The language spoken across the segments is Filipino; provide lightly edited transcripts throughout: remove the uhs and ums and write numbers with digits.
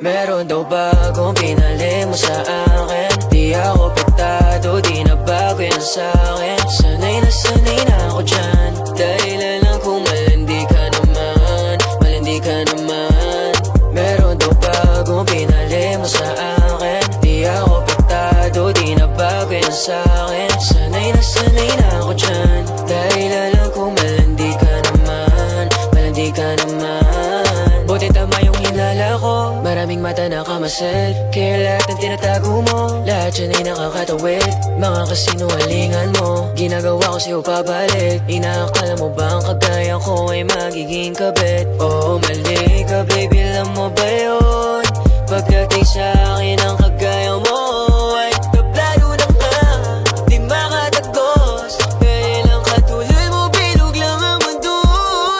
Meron daw bagong pinali mo sa akin. Di ako pektado, di na bago yan sa'kin. Sanay na ako dyan. Dahilan lang kung malandi ka naman, malandi ka naman. Meron daw bagong pinali mo sa akin. Di ako pektado, di na bago yan sa'kin. Sanay na ako dyan. Dahilan lang kung malandi ka naman, malandi ka naman. Buti tama yung hinala ko, maraming mata na kamasid. Kaya lahat ng tinatago mo, lahat yan ay nakakatawid. Mga kasinungalingan mo, ginagawa ko sa'yo pabalik. Inaakala mo ba ang kagaya ko ay magiging kabit? Oo, mali ka baby, alam mo ba yun? Pagdating sa akin ang kagaya mo ay tablado na nga, di makatagos. Kaya lang katulad mo, bilog lang ang mundo,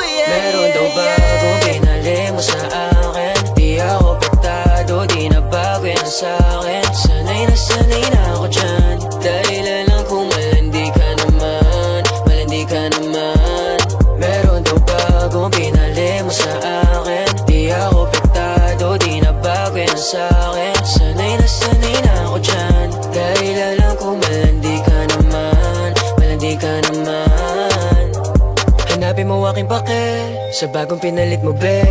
yeah. Meron daw bagong pinali mo sa akin. Di ako pektado, di na bago yan sa'kin. Sanay na ako dyan. Dahilan lang kung malandi ka naman, malandi ka naman. Meron daw bagong pinali mo sa akin. Di ako pektado, di na bago yan sa'kin. Sanay na ako dyan. Dahilan lang kung malandi ka naman, malandi ka naman. Hanapin mo aking pake sa bagong pinalit mo, be.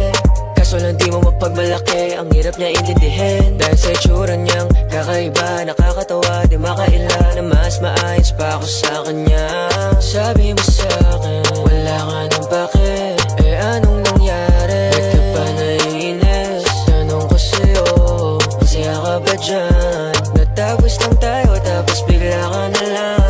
Kaso lang di mo mapagmalaki, ang hirap niya intindihin. Dahil sa itsura niyang kakaiba, nakakatawa, di makaila na mas maayos pa ako sa kanya. Sabi mo sa'kin, wala ka ng pake. Eh anong nangyari? Ba't ka pa naiinis? Tanong ko sa'yo, masaya ka ba dyan? Natapos lang tayo, tapos bigla ka na lang.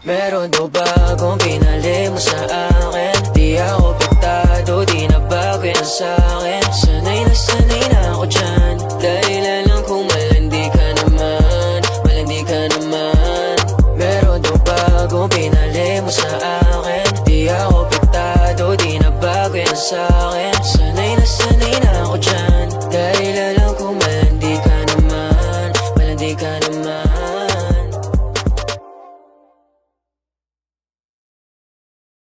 Meron daw bagong pinali mo sa akin. Di ako pektado, di na bago yan sa'kin. Sanay na ako dyan. Dahilan lang kung malandi ka naman, malandi ka naman. Meron daw bagong pinali mo sa akin. Di ako pektado, di na bago yan sa'kin. Sanay na ako dyan.